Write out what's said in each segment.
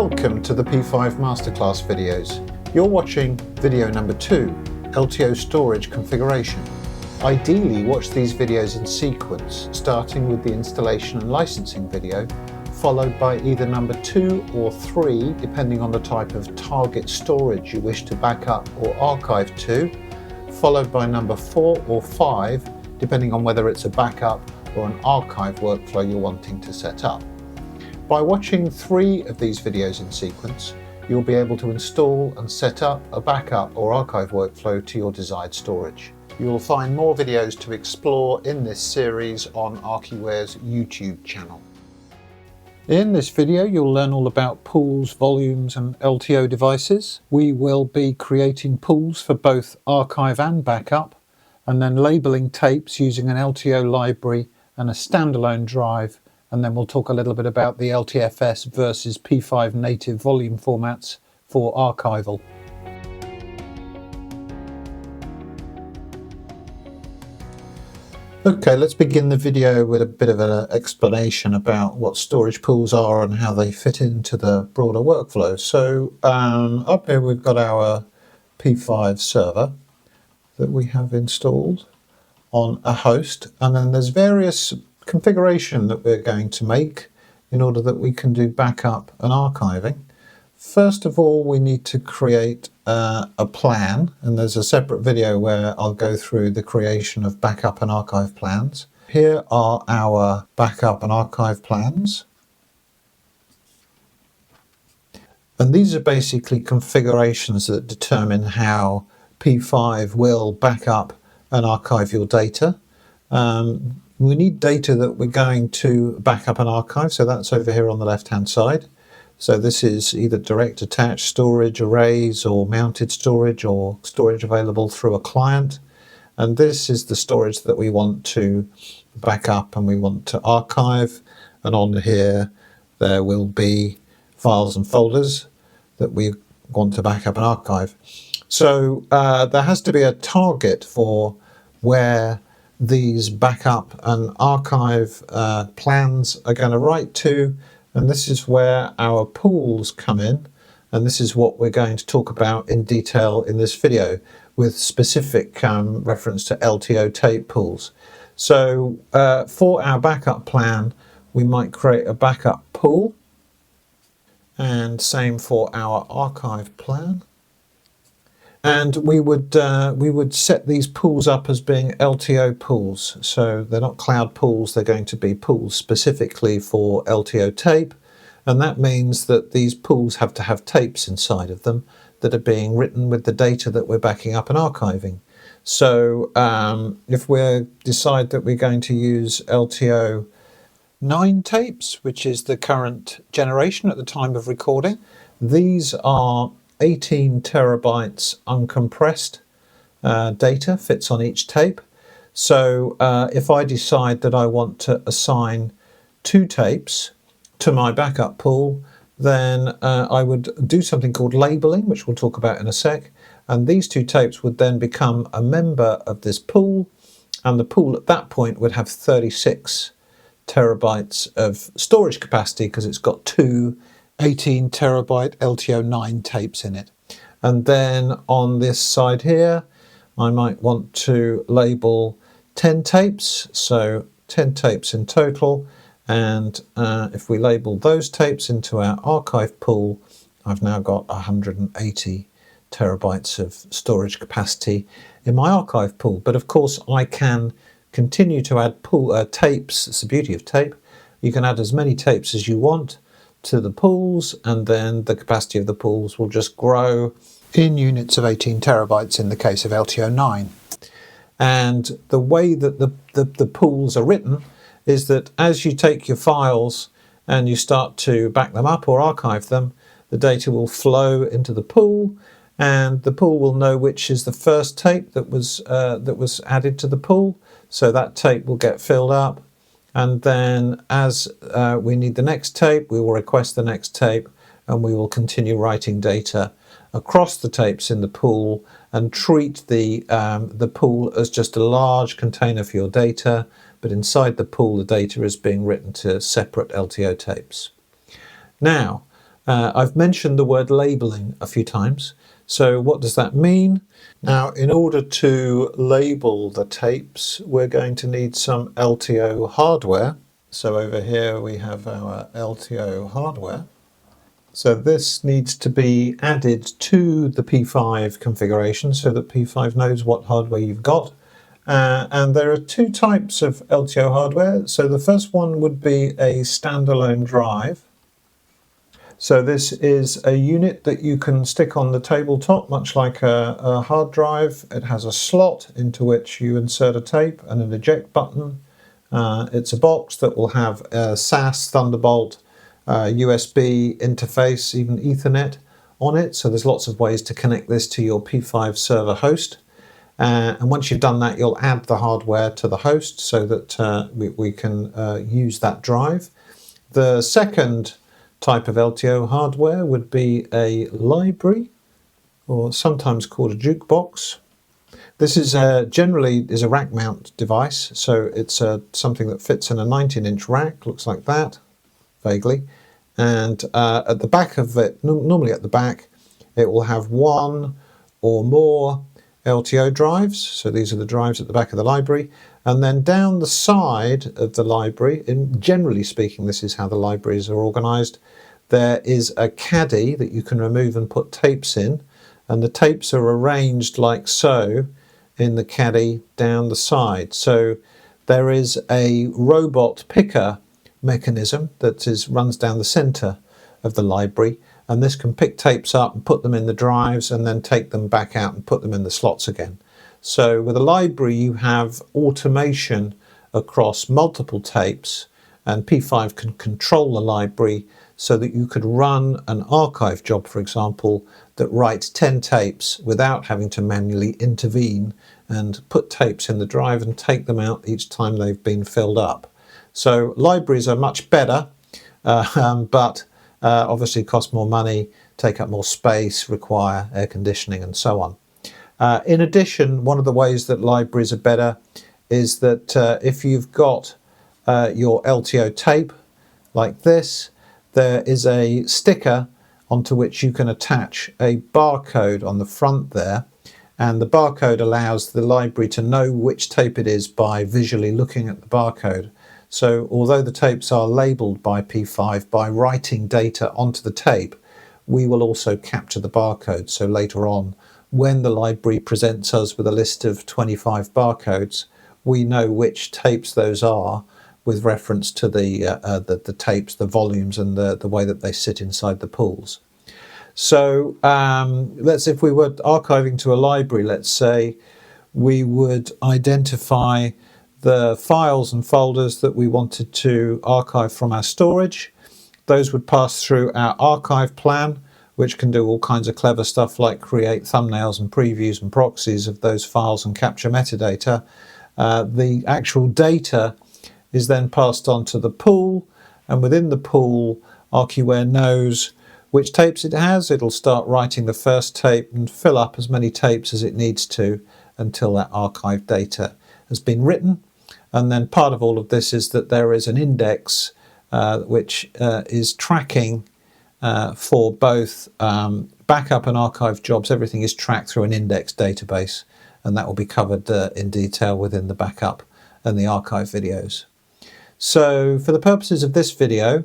Welcome to the P5 Masterclass videos. You're watching video number 2, LTO storage configuration. Ideally, watch these videos in sequence, starting with the installation and licensing video, followed by either number 2 or 3, depending on the type of target storage you wish to back up or archive to, followed by number 4 or 5, depending on whether it's a backup or an archive workflow you're wanting to set up. By watching 3 of these videos in sequence, you'll be able to install and set up a backup or archive workflow to your desired storage. You will find more videos to explore in this series on Archiware's YouTube channel. In this video, you'll learn all about pools, volumes and LTO devices. We will be creating pools for both archive and backup, and then labeling tapes using an LTO library and a standalone drive. And then we'll talk a little bit about the LTFS versus P5 native volume formats for archival. Okay, let's begin the video with a bit of an explanation about what storage pools are and how they fit into the broader workflow. So up here we've got our P5 server that we have installed on a host, and then there's various configuration that we're going to make in order that we can do backup and archiving. First of all, we need to create a plan, and there's a separate video where I'll go through the creation of backup and archive plans. Here are our backup and archive plans. And these are basically configurations that determine how P5 will back up and archive your data. We need data that we're going to back up and archive, so that's over here on the left hand side. So this is either direct attached storage, arrays, or mounted storage, or storage available through a client. And this is the storage that we want to back up and we want to archive. And on here there will be files and folders that we want to back up and archive. So there has to be a target for where these backup and archive plans are going to write to, and this is where our pools come in, and this is what we're going to talk about in detail in this video with specific reference to LTO tape pools. So for our backup plan we might create a backup pool, and same for our archive plan. And we would set these pools up as being LTO pools. So they're not cloud pools, they're going to be pools specifically for LTO tape. And that means that these pools have to have tapes inside of them that are being written with the data that we're backing up and archiving. So if we decide that we're going to use LTO 9 tapes, which is the current generation at the time of recording, these are 18 terabytes uncompressed data fits on each tape. So if I decide that I want to assign 2 tapes to my backup pool, then I would do something called labeling, which we'll talk about in a sec. And these 2 tapes would then become a member of this pool, and the pool at that point would have 36 terabytes of storage capacity because it's got 2 18 terabyte LTO 9 tapes in it. And then on this side here I might want to label 10 tapes, so 10 tapes in total, and if we label those tapes into our archive pool, I've now got 180 terabytes of storage capacity in my archive pool. But of course I can continue to add tapes. It's the beauty of tape. You can add as many tapes as you want to the pools, and then the capacity of the pools will just grow in units of 18 terabytes in the case of LTO 9. And the way that the pools are written is that as you take your files and you start to back them up or archive them, the data will flow into the pool, and the pool will know which is the first tape that was added to the pool, so that tape will get filled up. And then as we need the next tape, we will request the next tape, and we will continue writing data across the tapes in the pool and treat the pool as just a large container for your data, but inside the pool the data is being written to separate LTO tapes. Now, I've mentioned the word labeling a few times. So what does that mean? Now, in order to label the tapes, we're going to need some LTO hardware. So over here we have our LTO hardware. So this needs to be added to the P5 configuration so that P5 knows what hardware you've got. And there are two types of LTO hardware. So the first one would be a standalone drive. So this is a unit that you can stick on the tabletop, much like a hard drive. It has a slot into which you insert a tape and an eject button. It's a box that will have a SAS, Thunderbolt, USB interface, even Ethernet on it. So there's lots of ways to connect this to your P5 server host. And once you've done that, you'll add the hardware to the host so that we can use that drive. The second type of LTO hardware would be a library, or sometimes called a jukebox. This is generally is a rack mount device, so it's something that fits in a 19-inch rack, looks like that, vaguely. And at the back of it, normally at the back, it will have one or more LTO drives. So these are the drives at the back of the library. And then down the side of the library, and generally speaking, this is how the libraries are organized, there is a caddy that you can remove and put tapes in. And the tapes are arranged like so in the caddy down the side. So there is a robot picker mechanism that runs down the center of the library, and this can pick tapes up and put them in the drives and then take them back out and put them in the slots again. So with a library you have automation across multiple tapes, and P5 can control the library so that you could run an archive job, for example, that writes 10 tapes without having to manually intervene and put tapes in the drive and take them out each time they've been filled up. So libraries are much better, but obviously cost more money, take up more space, require air conditioning and so on. In addition, one of the ways that libraries are better is that if you've got your LTO tape like this, there is a sticker onto which you can attach a barcode on the front there, and the barcode allows the library to know which tape it is by visually looking at the barcode. So although the tapes are labelled by P5 by writing data onto the tape, we will also capture the barcode. So later on, when the library presents us with a list of 25 barcodes, we know which tapes those are with reference to the tapes, the volumes, and the way that they sit inside the pools. So if we were archiving to a library, let's say, we would identify the files and folders that we wanted to archive from our storage. Those would pass through our archive plan, which can do all kinds of clever stuff like create thumbnails and previews and proxies of those files and capture metadata. The actual data is then passed on to the pool, and within the pool, ArchiWare knows which tapes it has. It'll start writing the first tape and fill up as many tapes as it needs to until that archive data has been written. And then part of all of this is that there is an index which is tracking for both backup and archive jobs. Everything is tracked through an index database, and that will be covered in detail within the backup and the archive videos. So for the purposes of this video,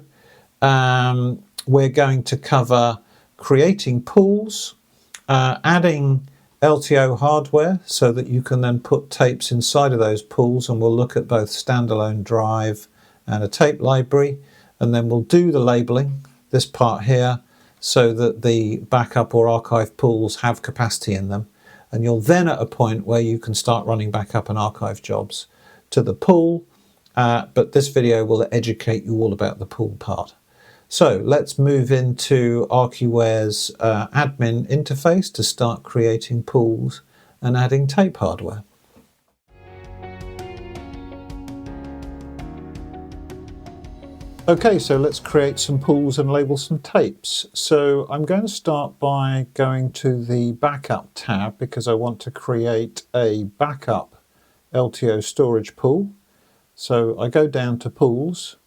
we're going to cover creating pools, adding LTO hardware so that you can then put tapes inside of those pools, and we'll look at both standalone drive and a tape library, and then we'll do the labeling, this part here, so that the backup or archive pools have capacity in them, and you're then at a point where you can start running backup and archive jobs to the pool, but this video will educate you all about the pool part. So let's move into ArchiWare's admin interface to start creating pools and adding tape hardware. Okay, so let's create some pools and label some tapes. So I'm going to start by going to the backup tab because I want to create a backup LTO storage pool. So I go down to pools,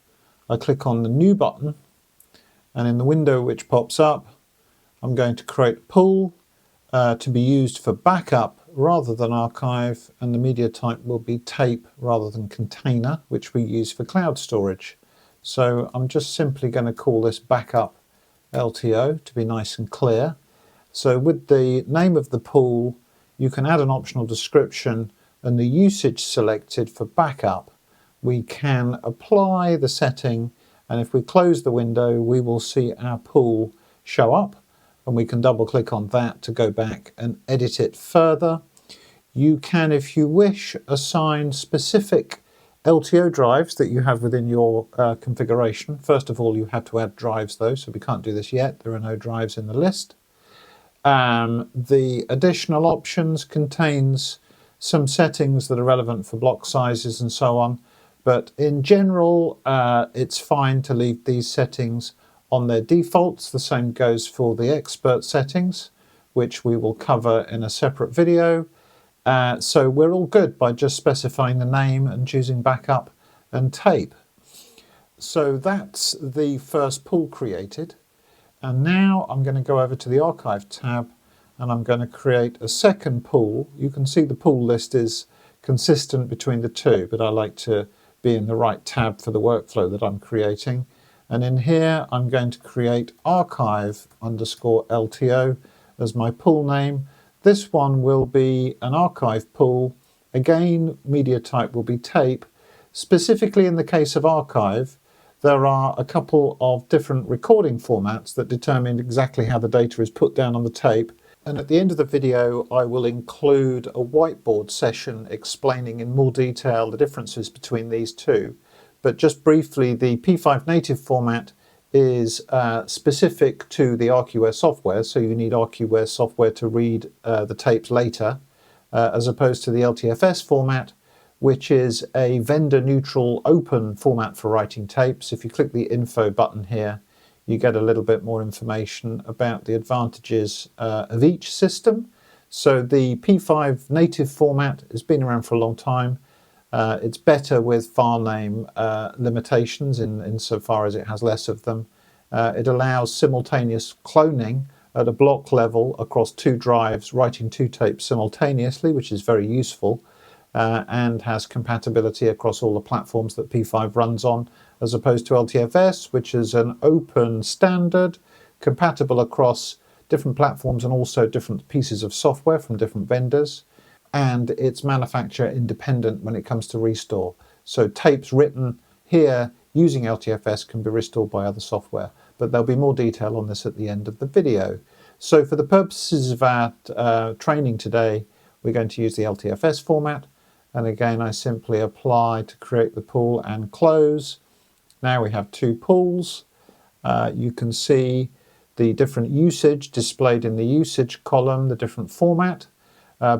I click on the new button, And in the window which pops up, I'm going to create a pool to be used for backup rather than archive, and the media type will be tape rather than container, which we use for cloud storage. So I'm just simply going to call this backup LTO to be nice and clear. So with the name of the pool, you can add an optional description, and the usage selected for backup, we can apply the setting, and if we close the window, we will see our pool show up, and we can double click on that to go back and edit it further. You can, if you wish, assign specific LTO drives that you have within your configuration. First of all, you have to add drives though, so we can't do this yet. There are no drives in the list. The additional options contains some settings that are relevant for block sizes and so on, but in general it's fine to leave these settings on their defaults. The same goes for the expert settings, which we will cover in a separate video. So we're all good by just specifying the name and choosing backup and tape. So that's the first pool created. And now I'm going to go over to the Archive tab, and I'm going to create a second pool. You can see the pool list is consistent between the two, but I like to be in the right tab for the workflow that I'm creating. And in here, I'm going to create archive_LTO as my pool name. This one will be an archive pool. Again, media type will be tape. Specifically in the case of archive, there are a couple of different recording formats that determine exactly how the data is put down on the tape. And at the end of the video, I will include a whiteboard session explaining in more detail the differences between these two. But just briefly, the P5 native format is specific to the ArchiWare software, so you need ArchiWare software to read the tapes later, as opposed to the LTFS format, which is a vendor-neutral open format for writing tapes. If you click the info button here, you get a little bit more information about the advantages of each system. So the P5 native format has been around for a long time. It's better with file name limitations insofar as it has less of them. It allows simultaneous cloning at a block level across two drives, writing two tapes simultaneously, which is very useful, and has compatibility across all the platforms that P5 runs on, as opposed to LTFS, which is an open standard, compatible across different platforms and also different pieces of software from different vendors. And it's manufacturer independent when it comes to restore. So tapes written here using LTFS can be restored by other software, but there'll be more detail on this at the end of the video. So for the purposes of our training today, we're going to use the LTFS format. And again, I simply apply to create the pool and close. Now we have two pools. You can see the different usage displayed in the usage column, the different format.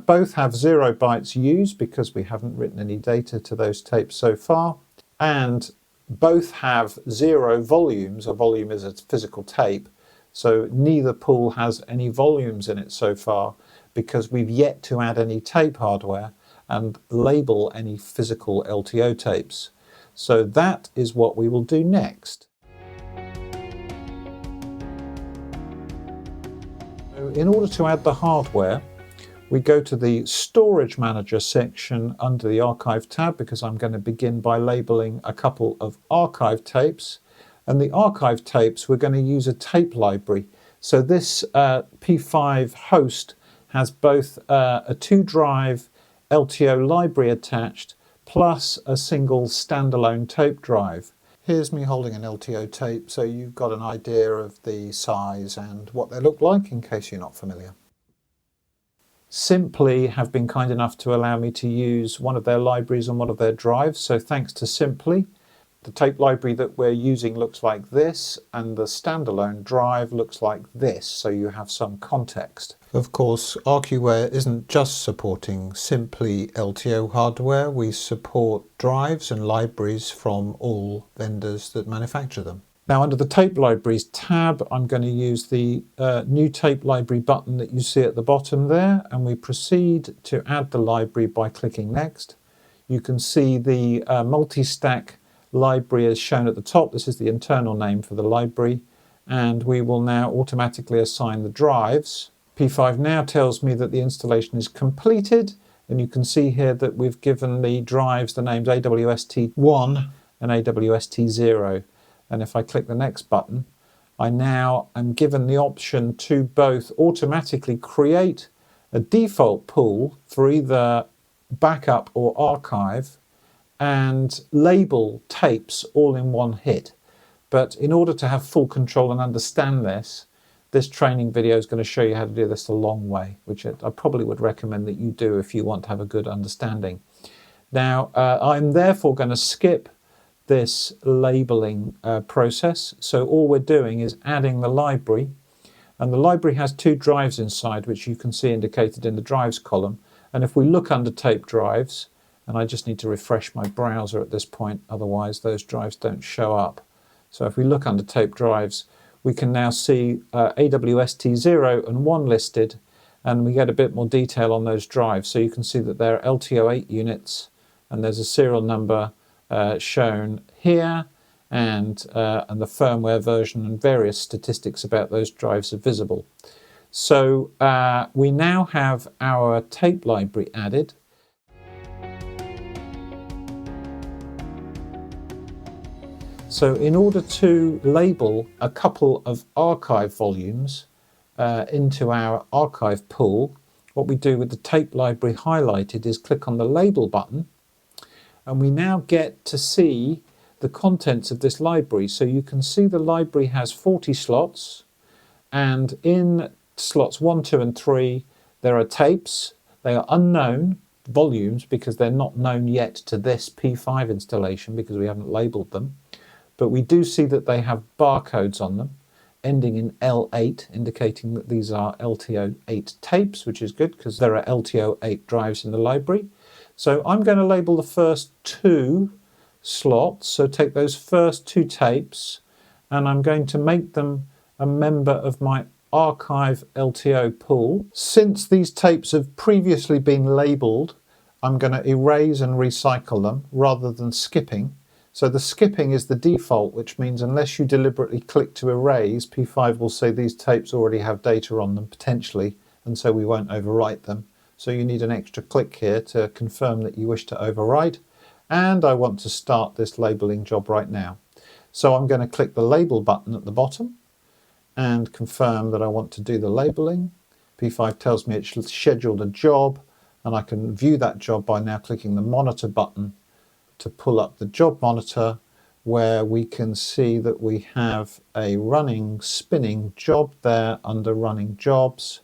Both have 0 bytes used because we haven't written any data to those tapes so far. And both have 0 volumes. A volume is a physical tape. So neither pool has any volumes in it so far because we've yet to add any tape hardware and label any physical LTO tapes. So that is what we will do next. So in order to add the hardware, we go to the Storage Manager section under the Archive tab, because I'm going to begin by labeling a couple of archive tapes. And the archive tapes, we're going to use a tape library. So this P5 host has both a 2-drive LTO library attached, plus a single standalone tape drive. Here's me holding an LTO tape, so you've got an idea of the size and what they look like in case you're not familiar. Simply have been kind enough to allow me to use one of their libraries on one of their drives, so thanks to Simply. The tape library that we're using looks like this, and the standalone drive looks like this, so you have some context. Of course, ArchiWare isn't just supporting Simply LTO hardware, we support drives and libraries from all vendors that manufacture them. Now under the Tape Libraries tab, I'm going to use the New Tape Library button that you see at the bottom there, and we proceed to add the library by clicking Next. You can see the multi-stack library is shown at the top. This is the internal name for the library, and we will now automatically assign the drives. P5 now tells me that the installation is completed, and you can see here that we've given the drives the names AWST1 and AWST0. And if I click the next button, I now am given the option to both automatically create a default pool for either backup or archive and label tapes all in one hit. But in order to have full control and understand this training video is going to show you how to do this the long way, which I probably would recommend that you do if you want to have a good understanding. Now, I'm therefore going to skip this labeling process. So all we're doing is adding the library, and the library has two drives inside, which you can see indicated in the drives column. And if we look under tape drives, and I just need to refresh my browser at this point, otherwise those drives don't show up. So if we look under tape drives, we can now see AWST0 and 1 listed, and we get a bit more detail on those drives. So you can see that there are LTO 8 units, and there's a serial number shown here, and the firmware version and various statistics about those drives are visible. So we now have our tape library added. So in order to label a couple of archive volumes into our archive pool, what we do with the tape library highlighted is click on the label button, and we now get to see the contents of this library. So you can see the library has 40 slots, and in slots 1, 2 and 3 there are tapes. They are unknown volumes because they're not known yet to this P5 installation because we haven't labeled them. But we do see that they have barcodes on them ending in L8, indicating that these are LTO 8 tapes, which is good because there are LTO 8 drives in the library. So I'm going to label the first 2 slots, so take those first 2 tapes, and I'm going to make them a member of my archive LTO pool. Since these tapes have previously been labeled, I'm going to erase and recycle them rather than skipping. So the skipping is the default, which means unless you deliberately click to erase, P5 will say these tapes already have data on them potentially, and so we won't overwrite them. So you need an extra click here to confirm that you wish to overwrite, and I want to start this labeling job right now. So I'm going to click the label button at the bottom and confirm that I want to do the labeling. P5 tells me it's scheduled a job, and I can view that job by now clicking the monitor button to pull up the job monitor, where we can see that we have a running spinning job there under running jobs,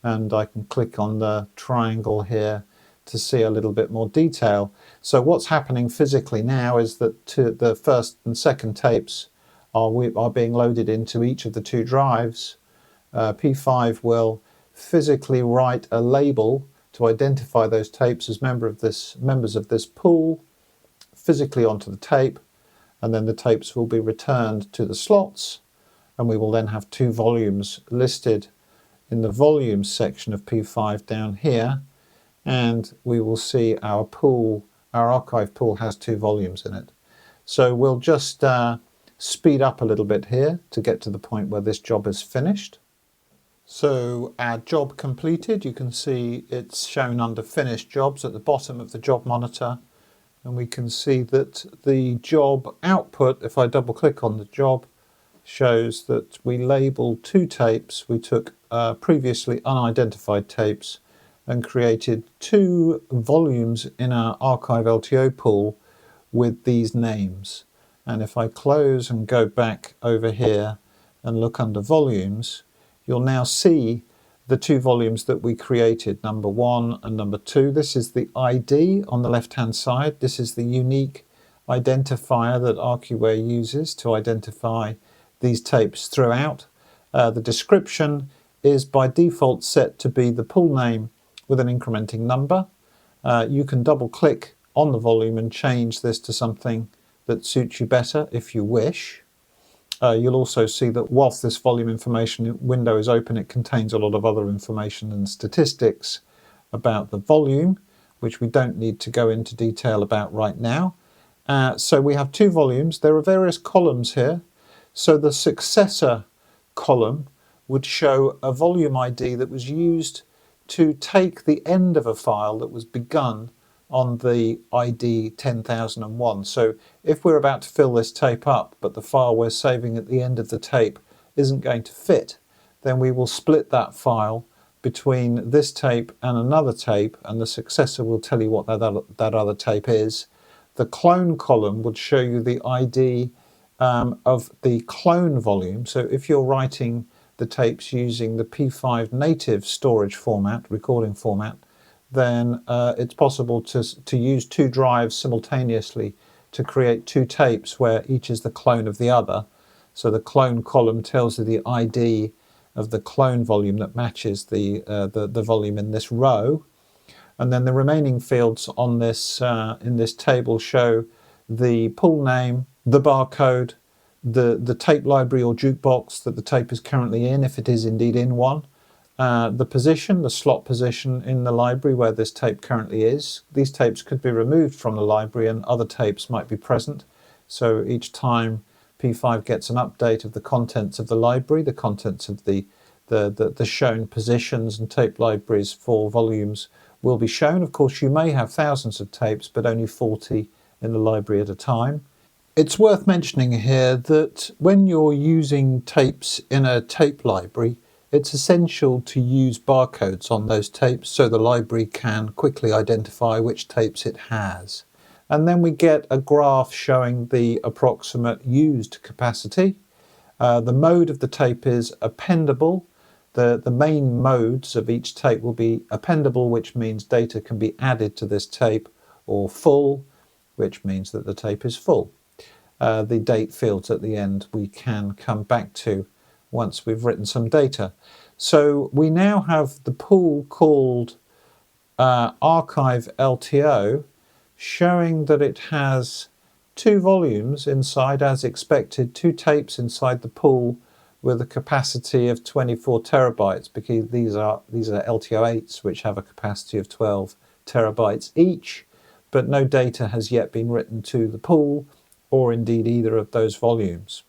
and I can click on the triangle here to see a little bit more detail. So what's happening physically now is that the first and second tapes are being loaded into each of the 2 drives. P5 will physically write a label to identify those tapes as members of this pool physically onto the tape, and then the tapes will be returned to the slots, and we will then have 2 volumes listed in the volumes section of P5 down here, and we will see our pool, our archive pool has 2 volumes in it. So we'll just speed up a little bit here to get to the point where this job is finished. So our job completed, you can see it's shown under finished jobs at the bottom of the job monitor. And we can see that the job output, if I double click on the job, shows that we labeled 2 tapes. We took previously unidentified tapes and created 2 volumes in our archive LTO pool with these names. And if I close and go back over here and look under volumes, you'll now see the 2 volumes that we created, number 1 and number 2. This is the ID on the left-hand side. This is the unique identifier that ArcuWare uses to identify these tapes throughout. The description is by default set to be the pool name with an incrementing number. You can double-click on the volume and change this to something that suits you better if you wish. You'll also see that whilst this volume information window is open, it contains a lot of other information and statistics about the volume, which we don't need to go into detail about right now. So we have 2 volumes. There are various columns here. So the successor column would show a volume ID that was used to take the end of a file that was begun on the ID 10,001. So if we're about to fill this tape up, but the file we're saving at the end of the tape isn't going to fit, then we will split that file between this tape and another tape, and the successor will tell you what that other tape is. The clone column would show you the ID of the clone volume. So if you're writing the tapes using the P5 native storage format, recording format, then it's possible to use two drives simultaneously to create two tapes where each is the clone of the other. So the clone column tells you the ID of the clone volume that matches the volume in this row. And then the remaining fields on this in this table show the pool name, the barcode, the tape library or jukebox that the tape is currently in, if it is indeed in one, the position, the slot position in the library where this tape currently is. These tapes could be removed from the library and other tapes might be present. So each time P5 gets an update of the contents of the library, the contents of the shown positions and tape libraries for volumes will be shown. Of course, you may have thousands of tapes, but only 40 in the library at a time. It's worth mentioning here that when you're using tapes in a tape library, it's essential to use barcodes on those tapes so the library can quickly identify which tapes it has. And then we get a graph showing the approximate used capacity. The mode of the tape is appendable. The main modes of each tape will be appendable, which means data can be added to this tape, or full, which means that the tape is full. The date fields at the end we can come back to once we've written some data. So we now have the pool called archive LTO, showing that it has two volumes inside as expected, two tapes inside the pool with a capacity of 24 terabytes, because these are LTO8s which have a capacity of 12 terabytes each, but no data has yet been written to the pool or indeed either of those volumes.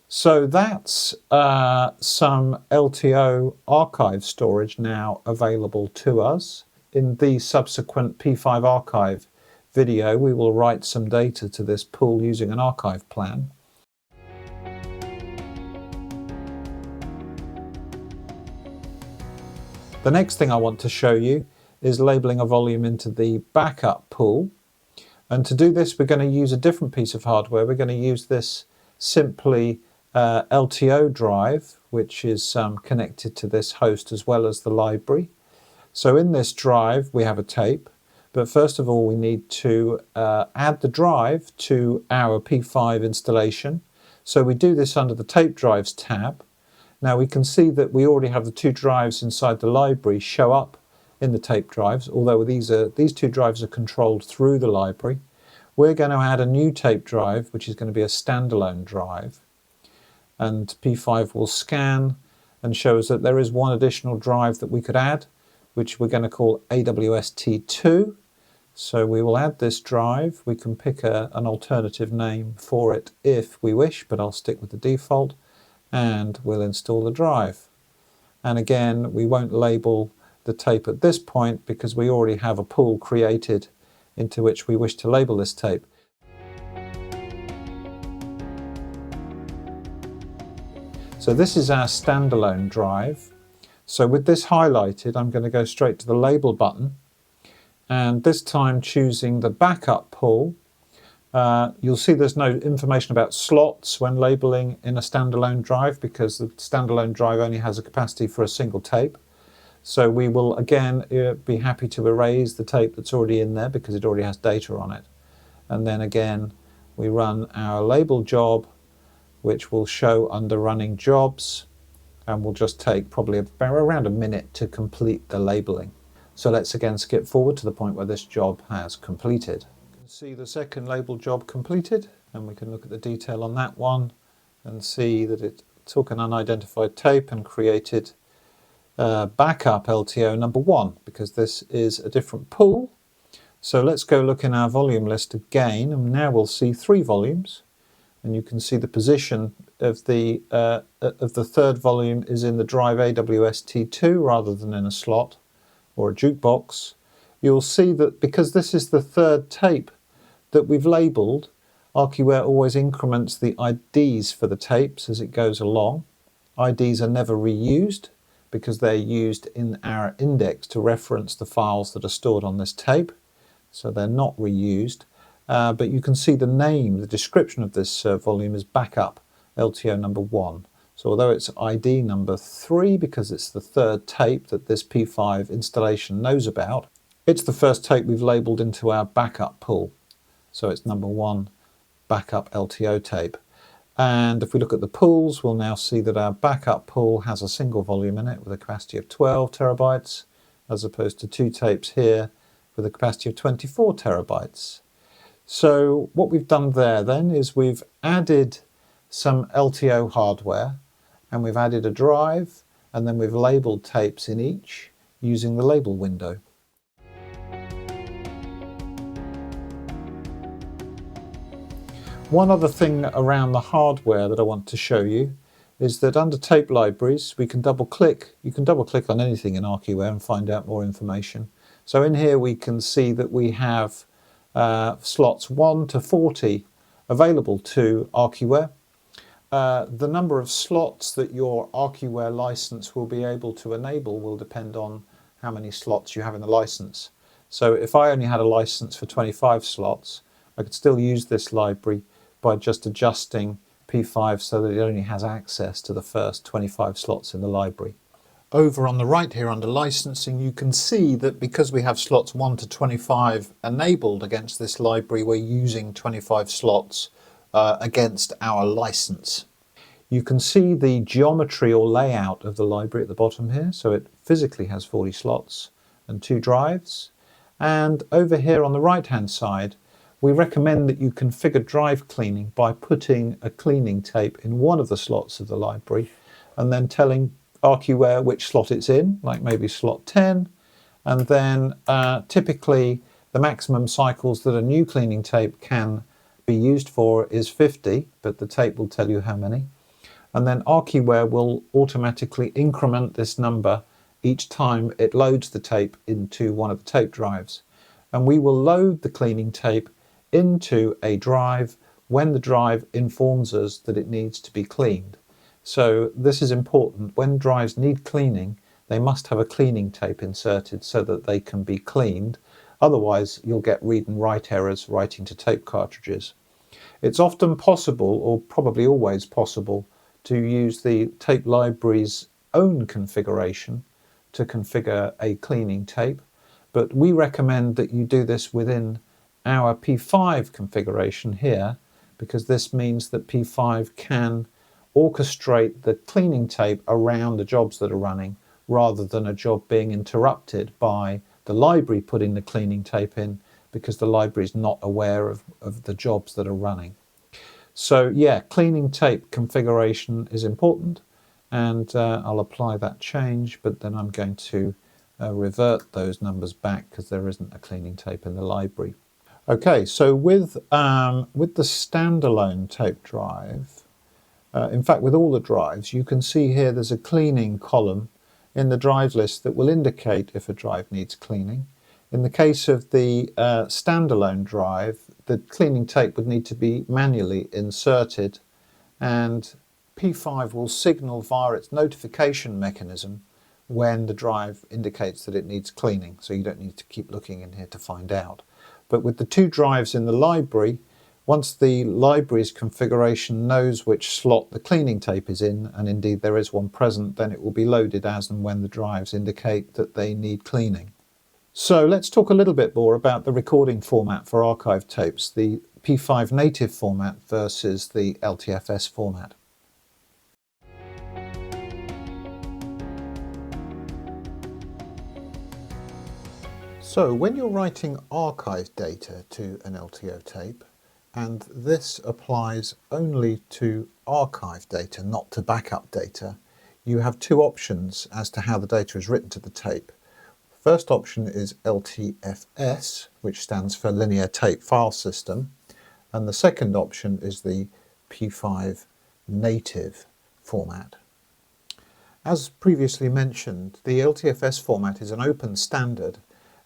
So that's some LTO archive storage now available to us. In the subsequent P5 archive video, we will write some data to this pool using an archive plan. The next thing I want to show you is labeling a volume into the backup pool. And to do this, we're going to use a different piece of hardware. We're going to use this simply LTO drive, which is connected to this host as well as the library. So in this drive, we have a tape. But first of all, we need to add the drive to our P5 installation. So we do this under the Tape Drives tab. Now we can see that we already have the two drives inside the library show up in the tape drives, although these two drives are controlled through the library. We're going to add a new tape drive, which is going to be a standalone drive. And P5 will scan and show us that there is one additional drive that we could add, which we're going to call AWST2. So we will add this drive. We can pick an alternative name for it if we wish, but I'll stick with the default. And we'll install the drive. And again, we won't label the tape at this point because we already have a pool created into which we wish to label this tape. So this is our standalone drive. So with this highlighted, I'm going to go straight to the label button, and this time choosing the backup pool. You'll see there's no information about slots when labeling in a standalone drive because the standalone drive only has a capacity for a single tape. So we will again be happy to erase the tape that's already in there because it already has data on it. And then again we run our label job, which will show under running jobs, and will just take probably around a minute to complete the labeling. So let's again skip forward to the point where this job has completed. You can see the second label job completed, and we can look at the detail on that one and see that it took an unidentified tape and created backup LTO number 1, because this is a different pool. So let's go look in our volume list again, and now we'll see 3 volumes. and you can see the position of the third volume is in the drive AWST2 rather than in a slot or a jukebox. You'll see that because this is the third tape that we've labelled, ArchiWare always increments the IDs for the tapes as it goes along. IDs are never reused because they're used in our index to reference the files that are stored on this tape, so they're not reused. But you can see the name, the description of this volume is backup LTO number 1. So although it's ID number 3 because it's the third tape that this P5 installation knows about, it's the first tape we've labelled into our backup pool. So it's number 1 backup LTO tape. And if we look at the pools, we'll now see that our backup pool has a single volume in it with a capacity of 12 terabytes, as opposed to 2 tapes here with a capacity of 24 terabytes. So what we've done there then is we've added some LTO hardware, and we've added a drive, and then we've labelled tapes in each using the label window. One other thing around the hardware that I want to show you is that under tape libraries we can double click. You can double click on anything in ArchiWare and find out more information. So in here we can see that we have slots 1 to 40 available to ArchiWare. The number of slots that your ArchiWare license will be able to enable will depend on how many slots you have in the license. So if I only had a license for 25 slots, I could still use this library by just adjusting P5 so that it only has access to the first 25 slots in the library. Over on the right here under licensing, you can see that because we have slots 1 to 25 enabled against this library, we're using 25 slots against our license. You can see the geometry or layout of the library at the bottom here. So it physically has 40 slots and 2 drives. And over here on the right hand side, we recommend that you configure drive cleaning by putting a cleaning tape in one of the slots of the library and then telling ArchiWare which slot it's in, like maybe slot 10, and then typically the maximum cycles that a new cleaning tape can be used for is 50, but the tape will tell you how many. And then ArchiWare will automatically increment this number each time it loads the tape into one of the tape drives. And we will load the cleaning tape into a drive when the drive informs us that it needs to be cleaned. So this is important. When drives need cleaning, they must have a cleaning tape inserted so that they can be cleaned. Otherwise, you'll get read and write errors writing to tape cartridges. It's often possible, or probably always possible, to use the tape library's own configuration to configure a cleaning tape, but we recommend that you do this within our P5 configuration here, because this means that P5 can orchestrate the cleaning tape around the jobs that are running rather than a job being interrupted by the library putting the cleaning tape in because the library is not aware of the jobs that are running. So yeah, cleaning tape configuration is important, and I'll apply that change, but then I'm going to revert those numbers back because there isn't a cleaning tape in the library. Okay, so with the standalone tape drive, in fact with all the drives, you can see here there's a cleaning column in the drive list that will indicate if a drive needs cleaning. In the case of the standalone drive, the cleaning tape would need to be manually inserted, and P5 will signal via its notification mechanism when the drive indicates that it needs cleaning, so you don't need to keep looking in here to find out. But with the 2 drives in the library, once the library's configuration knows which slot the cleaning tape is in, and indeed there is one present, then it will be loaded as and when the drives indicate that they need cleaning. So let's talk a little bit more about the recording format for archive tapes, the P5 native format versus the LTFS format. So when you're writing archive data to an LTO tape, and this applies only to archive data, not to backup data, you have 2 options as to how the data is written to the tape. First option is LTFS, which stands for Linear Tape File System, and the second option is the P5 native format. As previously mentioned, the LTFS format is an open standard,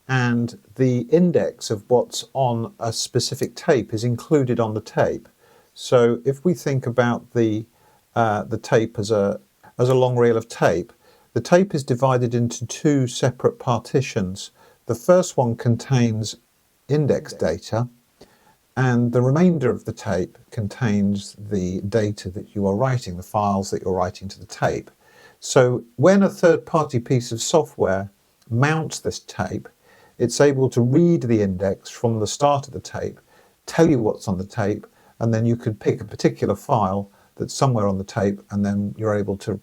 and the index of what's on a specific tape is included on the tape. So if we think about the tape as a long reel of tape, the tape is divided into two separate partitions. The first one contains index data, and the remainder of the tape contains the data that you are writing, the files that you're writing to the tape. So when a third-party piece of software mounts this tape, it's able to read the index from the start of the tape, tell you what's on the tape, and then you could pick a particular file that's somewhere on the tape, and then you're able to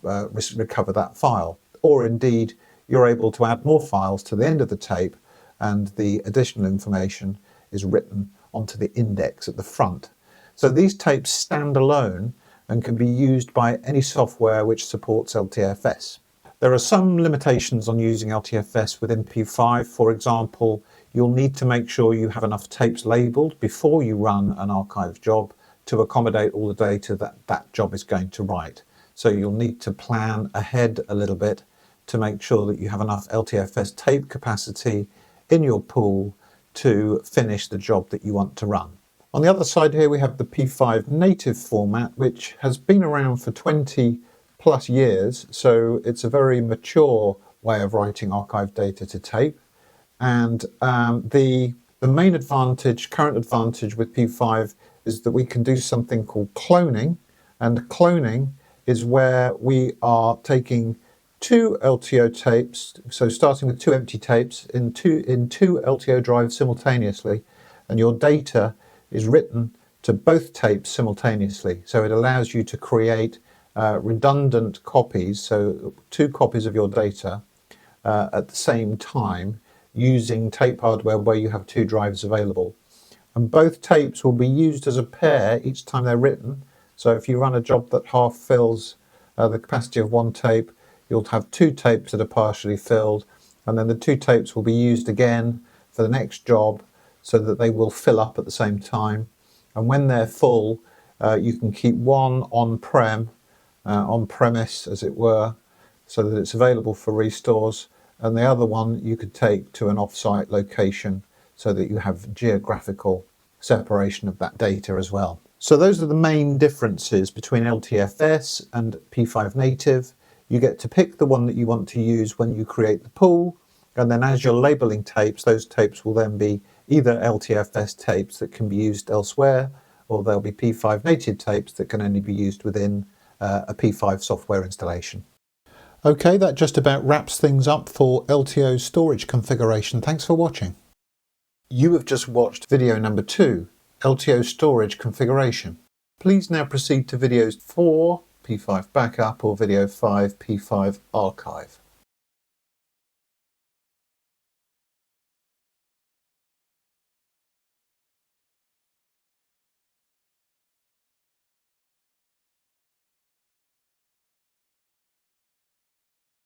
recover that file. Or indeed, you're able to add more files to the end of the tape, and the additional information is written onto the index at the front. So these tapes stand alone and can be used by any software which supports LTFS. There are some limitations on using LTFS within P5. For example, you'll need to make sure you have enough tapes labelled before you run an archive job to accommodate all the data that job is going to write. So you'll need to plan ahead a little bit to make sure that you have enough LTFS tape capacity in your pool to finish the job that you want to run. On the other side here we have the P5 native format, which has been around for 20 plus years, so it's a very mature way of writing archive data to tape. And the main advantage, current advantage with P5 is that we can do something called cloning, and cloning is where we are taking two LTO tapes, so starting with two empty tapes in two LTO drives simultaneously, and your data is written to both tapes simultaneously. So it allows you to create redundant copies, so two copies of your data at the same time using tape hardware where you have two drives available. And both tapes will be used as a pair each time they're written. So if you run a job that half fills the capacity of one tape, you'll have two tapes that are partially filled, and then the two tapes will be used again for the next job so that they will fill up at the same time. And when they're full, you can keep one on-premise as it were, so that it's available for restores, and the other one you could take to an off-site location so that you have geographical separation of that data as well. So those are the main differences between LTFS and P5 native. You get to pick the one that you want to use when you create the pool, and then as you're labeling tapes, those tapes will then be either LTFS tapes that can be used elsewhere, or they'll be P5 native tapes that can only be used within a P5 software installation. Okay, that just about wraps things up for LTO storage configuration. Thanks for watching. You have just watched video number 2, LTO storage configuration. Please now proceed to videos 4, P5 backup, or video 5, P5 archive.